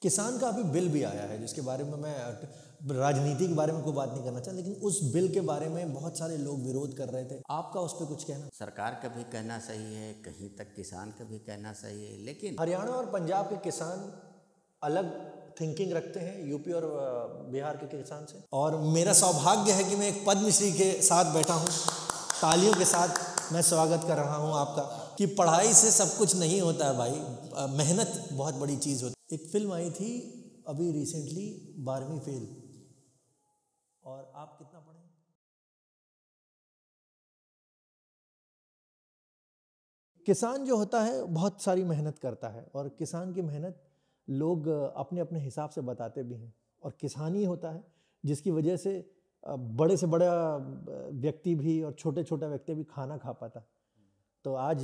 किसान का अभी बिल भी आया है जिसके बारे में मैं राजनीति के बारे में कोई बात नहीं करना चाहता, लेकिन उस बिल के बारे में बहुत सारे लोग विरोध कर रहे थे। आपका उस पर कुछ कहना? सरकार का भी कहना सही है, कहीं तक किसान का भी कहना सही है, लेकिन हरियाणा और पंजाब के किसान अलग थिंकिंग रखते हैं यूपी और बिहार के किसान से। और मेरा सौभाग्य है कि मैं एक पद्मश्री के साथ बैठा हूँ। तालियों के साथ मैं स्वागत कर रहा हूँ आपका कि पढ़ाई से सब कुछ नहीं होता है भाई, मेहनत बहुत बड़ी चीज़ होती है। एक फिल्म आई थी अभी रिसेंटली, 12वीं फेल, और आप कितना पढ़े? किसान जो होता है बहुत सारी मेहनत करता है, और किसान की मेहनत लोग अपने अपने हिसाब से बताते भी हैं। और किसान ही होता है जिसकी वजह से बड़े से बड़ा व्यक्ति भी और छोटे छोटा व्यक्ति भी खाना खा पाता। तो आज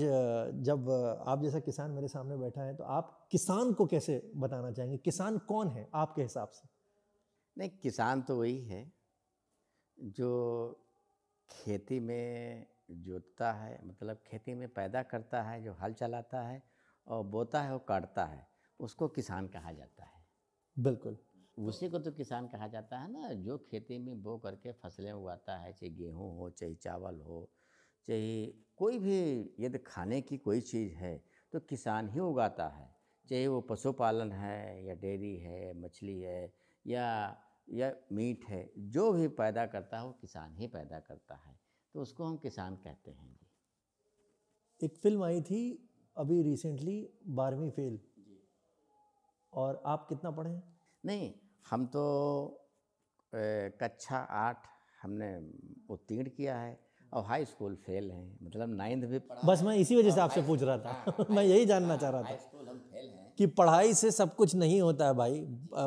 जब आप जैसा किसान मेरे सामने बैठा है, तो आप किसान को कैसे बताना चाहेंगे? किसान कौन है आपके हिसाब से? नहीं, किसान तो वही है जो खेती में जोतता है, मतलब खेती में पैदा करता है, जो हल चलाता है और बोता है और काटता है, उसको किसान कहा जाता है। बिल्कुल, उसी को तो किसान कहा जाता है ना, जो खेती में बो करके फसलें उगाता है, चाहे गेहूँ हो, चाहे चावल हो, चाहे कोई भी यदि खाने की कोई चीज़ है तो किसान ही उगाता है। चाहे वो पशुपालन है या डेयरी है, मछली है या मीट है, जो भी पैदा करता है वो किसान ही पैदा करता है, तो उसको हम किसान कहते हैं जी। एक फिल्म आई थी अभी रिसेंटली, 12वीं फेल, और आप कितना पढ़े हैं? नहीं, हम तो कक्षा 8 हमने उत्तीर्ण किया है और हाई स्कूल फेल हैं, मतलब 9th भी पढ़ा। बस मैं इसी वजह से आपसे पूछ रहा था। मैं यही जानना चाह रहा हाई था स्कूल हम फेल हैं कि पढ़ाई से सब कुछ नहीं होता है भाई,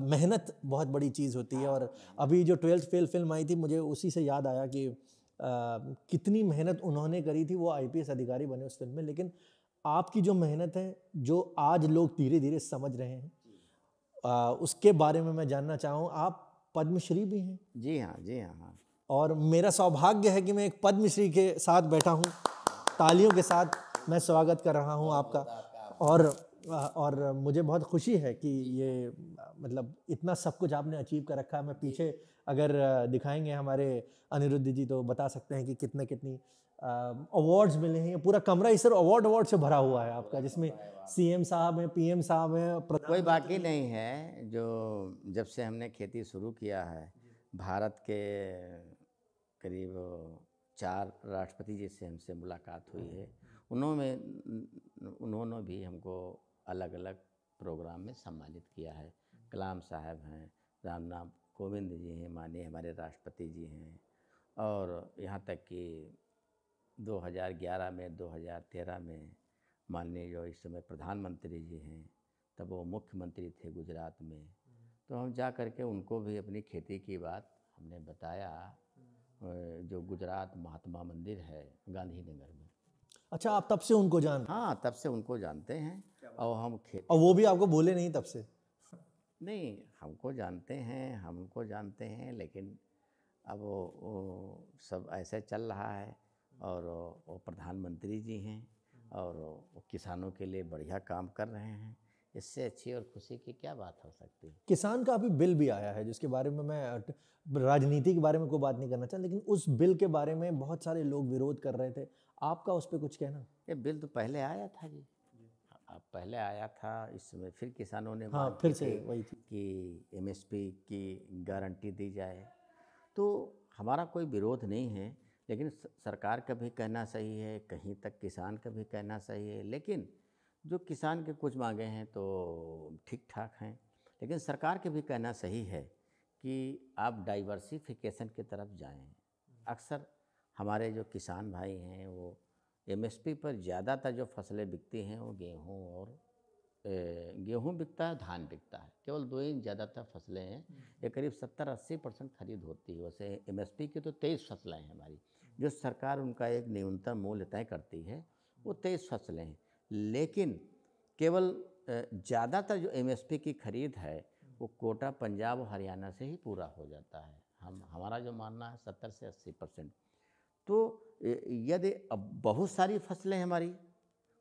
मेहनत बहुत बड़ी चीज़ होती है। और अभी जो 12th फेल फिल्म आई थी, मुझे उसी से याद आया कि कितनी मेहनत उन्होंने करी थी। वो आईपीएस अधिकारी बने उस फिल्म में, लेकिन आपकी जो मेहनत है, जो आज लोग धीरे धीरे समझ रहे हैं, उसके बारे में मैं जानना चाहूँ। आप पद्मश्री भी हैं। जी हाँ, जी हाँ, हाँ। और मेरा सौभाग्य है कि मैं एक पद्मश्री के साथ बैठा हूँ। तालियों के साथ मैं स्वागत कर रहा हूँ आपका। और मुझे बहुत खुशी है कि ये मतलब इतना सब कुछ आपने अचीव कर रखा है। मैं पीछे अगर दिखाएंगे हमारे अनिरुद्ध जी, तो बता सकते हैं कि कितने कितनी अवार्ड्स मिले हैं। ये पूरा कमरा इस अवार्ड से भरा हुआ है आपका, जिसमें सीएम साहब हैं, पीएम साहब हैं, कोई बाकी नहीं है। जो जब से हमने खेती शुरू किया है, भारत के करीब 4 राष्ट्रपति जी से हमसे मुलाकात हुई है। उन्होंने भी हमको अलग अलग प्रोग्राम में सम्मानित किया है। कलाम साहब हैं, रामनाथ कोविंद जी हैं, माननीय हमारे राष्ट्रपति जी हैं, और यहाँ तक कि 2011 में, 2013 में माननीय जो इस समय प्रधानमंत्री जी हैं, तब वो मुख्यमंत्री थे गुजरात में, तो हम जा कर के उनको भी अपनी खेती की बात हमने बताया। जो गुजरात महात्मा मंदिर है गांधीनगर में। अच्छा, आप तब से उनको हाँ, तब से उनको जानते हैं। और हम और वो भी आपको बोले नहीं तब से? नहीं, हमको जानते हैं, लेकिन अब वो सब ऐसे चल रहा है। और वो प्रधानमंत्री जी हैं और वो किसानों के लिए बढ़िया काम कर रहे हैं। इससे अच्छी और खुशी की क्या बात हो सकती है? किसान का अभी बिल भी आया है जिसके बारे में मैं राजनीति के बारे में कोई बात नहीं करना चाहता, लेकिन उस बिल के बारे में बहुत सारे लोग विरोध कर रहे थे। आपका उस पर कुछ कहना? ये बिल तो पहले आया था जी, अब पहले आया था। इस समय फिर किसानों ने हाँ, मांग फिर की से थी वही थी कि एमएसपी की गारंटी दी जाए। तो हमारा कोई विरोध नहीं है, लेकिन सरकार का भी कहना सही है, कहीं तक किसान का भी कहना सही है। लेकिन जो किसान के कुछ मांगे हैं तो ठीक ठाक हैं, लेकिन सरकार के भी कहना सही है कि आप डाइवर्सिफिकेशन की तरफ जाएं। अक्सर हमारे जो किसान भाई हैं वो एमएसपी पर ज़्यादातर जो फसलें बिकती हैं वो गेहूँ बिकता है, धान बिकता है, केवल 2 ही ज़्यादातर फसलें हैं। ये करीब 70-80% खरीद होती है। वैसे एमएसपी की तो 23 फसलें हैं हमारी, जो सरकार उनका एक न्यूनतम मूल्य तय करती है, वो 23 फसलें हैं। लेकिन केवल ज़्यादातर जो एमएसपी की खरीद है वो कोटा पंजाब और हरियाणा से ही पूरा हो जाता है। हमारा जो मानना है 70 से 80%। तो यदि अब बहुत सारी फसलें हमारी,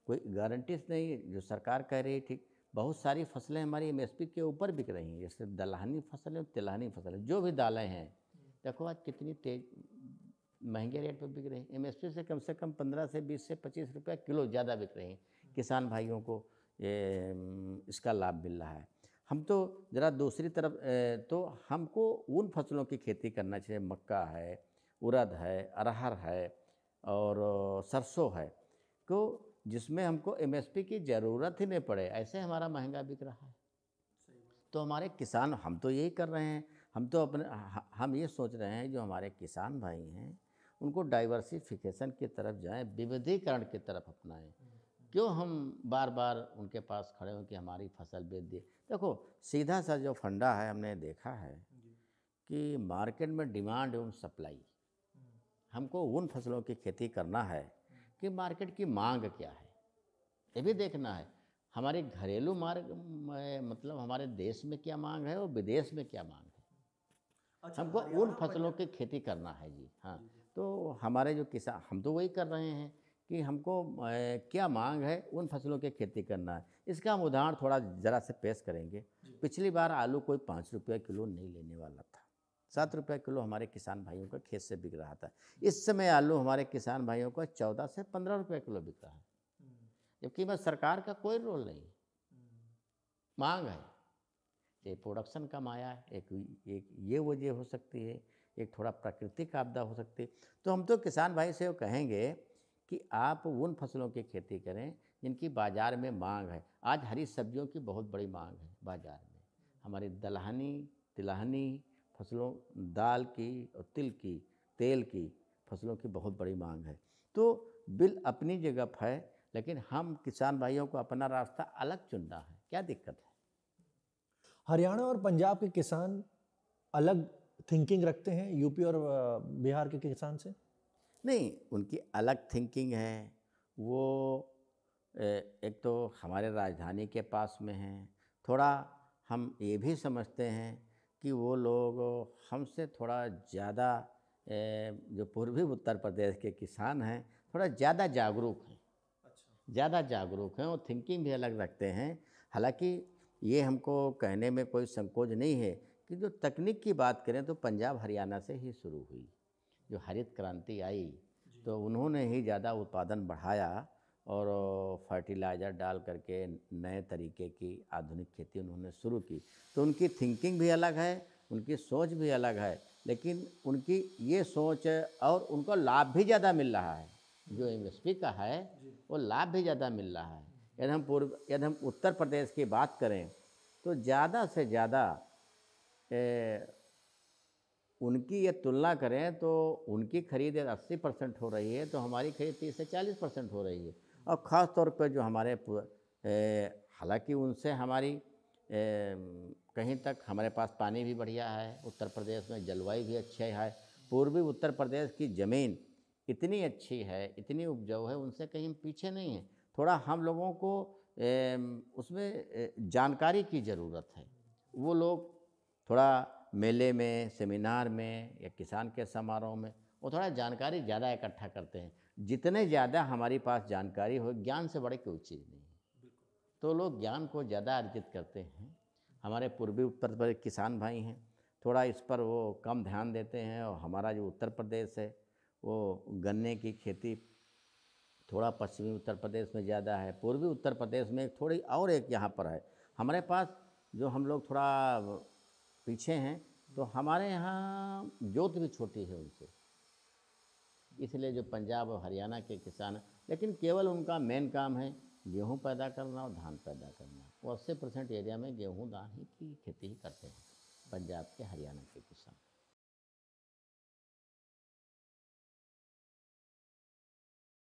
कोई गारंटीज नहीं, जो सरकार कह रही है ठीक, बहुत सारी फसलें हमारी एमएसपी के ऊपर बिक रही हैं, जैसे दलहनी फसल है, तिलहनी फसल है, जो भी दालें हैं देखो आज कितनी तेज महंगे रेट पर बिक रही हैं। एमएसपी से कम 15 से 20 से 25 रुपये किलो ज़्यादा बिक रही हैं। किसान भाइयों को इसका लाभ मिल रहा है। हम तो ज़रा दूसरी तरफ तो हमको उन फसलों की खेती करना चाहिए, मक्का है, उड़द है, अरहर है और सरसों है, तो जिसमें हमको एमएसपी की ज़रूरत ही नहीं पड़े, ऐसे हमारा महंगा बिक रहा है। तो हमारे किसान, हम तो यही कर रहे हैं, हम ये सोच रहे हैं जो हमारे किसान भाई हैं उनको डाइवर्सिफिकेशन की तरफ जाएं, विविधीकरण की तरफ अपनाएं। क्यों हम बार बार उनके पास खड़े हों कि हमारी फसल बेच दिए। देखो सीधा सा जो फंडा है, हमने देखा है कि मार्केट में डिमांड एवं सप्लाई, हमको उन फसलों की खेती करना है कि मार्केट की मांग क्या है, ये भी देखना है। हमारी घरेलू मतलब हमारे देश में क्या मांग है और विदेश में क्या मांग है। अच्छा, हमको उन फसलों की खेती करना है जी। हाँ, तो हमारे जो किसान, हम तो वही कर रहे हैं कि हमको क्या मांग है, उन फसलों की खेती करना है। इसका हम उदाहरण थोड़ा ज़रा से पेश करेंगे। पिछली बार आलू कोई 5 रुपये किलो नहीं लेने वाला था, 7 रुपये किलो हमारे किसान भाइयों का खेत से बिक रहा था। इस समय आलू हमारे किसान भाइयों का 14 से 15 रुपये किलो बिक रहा है, जबकि बस सरकार का कोई रोल नहीं, मांग है। ये प्रोडक्शन कम आया है, एक ये वजह हो सकती है, एक थोड़ा प्राकृतिक आपदा हो सकती है। तो हम तो किसान भाई से कहेंगे कि आप उन फसलों की खेती करें जिनकी बाज़ार में मांग है। आज हरी सब्जियों की बहुत बड़ी मांग है बाज़ार में, हमारी दलहनी तिलहनी फसलों, दाल की और तिल की, तेल की फसलों की बहुत बड़ी मांग है। तो बिल अपनी जगह है, लेकिन हम किसान भाइयों को अपना रास्ता अलग चुनना है। क्या दिक्कत है? हरियाणा और पंजाब के किसान अलग थिंकिंग रखते हैं यूपी और बिहार के किसान से? नहीं, उनकी अलग थिंकिंग है। वो एक तो हमारे राजधानी के पास में हैं, थोड़ा हम ये भी समझते हैं कि वो लोग हमसे थोड़ा ज़्यादा जो पूर्वी उत्तर प्रदेश के किसान हैं थोड़ा ज़्यादा जागरूक हैं। ज़्यादा जागरूक हैं और थिंकिंग भी अलग रखते हैं। हालांकि ये हमको कहने में कोई संकोच नहीं है कि जो तकनीक की बात करें तो पंजाब हरियाणा से ही शुरू हुई। जो हरित क्रांति आई तो उन्होंने ही ज़्यादा उत्पादन बढ़ाया और फर्टिलाइज़र डाल करके नए तरीके की आधुनिक खेती उन्होंने शुरू की। तो उनकी थिंकिंग भी अलग है, उनकी सोच भी अलग है, लेकिन उनकी ये सोच और उनको लाभ भी ज़्यादा मिल रहा है। जो एमएसपी का है वो लाभ भी ज़्यादा मिल रहा है। यदि हम उत्तर प्रदेश की बात करें तो ज़्यादा से ज़्यादा उनकी ये तुलना करें तो उनकी खरीद 80% हो रही है, तो हमारी खरीद 30 से 40% हो रही है। और ख़ास तौर पर जो हमारे हालांकि उनसे हमारी कहीं तक हमारे पास पानी भी बढ़िया है, उत्तर प्रदेश में जलवायु भी अच्छी है, पूर्वी उत्तर प्रदेश की ज़मीन इतनी अच्छी है, इतनी उपजाऊ है, उनसे कहीं हम पीछे नहीं हैं। थोड़ा हम लोगों को उसमें जानकारी की ज़रूरत है। वो लोग थोड़ा मेले में, सेमिनार में या किसान के समारोह में वो थोड़ा जानकारी ज़्यादा इकट्ठा करते हैं। जितने ज़्यादा हमारे पास जानकारी हो, ज्ञान से बड़े कोई चीज़ नहीं है, तो लोग ज्ञान को ज़्यादा अर्जित करते हैं। हमारे पूर्वी उत्तर प्रदेश किसान भाई हैं, थोड़ा इस पर वो कम ध्यान देते हैं। और हमारा जो उत्तर प्रदेश है वो गन्ने की खेती थोड़ा पश्चिमी उत्तर प्रदेश में ज़्यादा है, पूर्वी उत्तर प्रदेश में थोड़ी और एक यहाँ पर है। हमारे पास जो हम लोग थोड़ा पीछे हैं, तो हमारे यहाँ जोत भी छोटी है उनसे, इसलिए जो पंजाब और हरियाणा के किसान, लेकिन केवल उनका मेन काम है गेहूँ पैदा करना और धान पैदा करना। वो 80% एरिया में गेहूँ धान ही की खेती ही करते हैं पंजाब के, हरियाणा के किसान।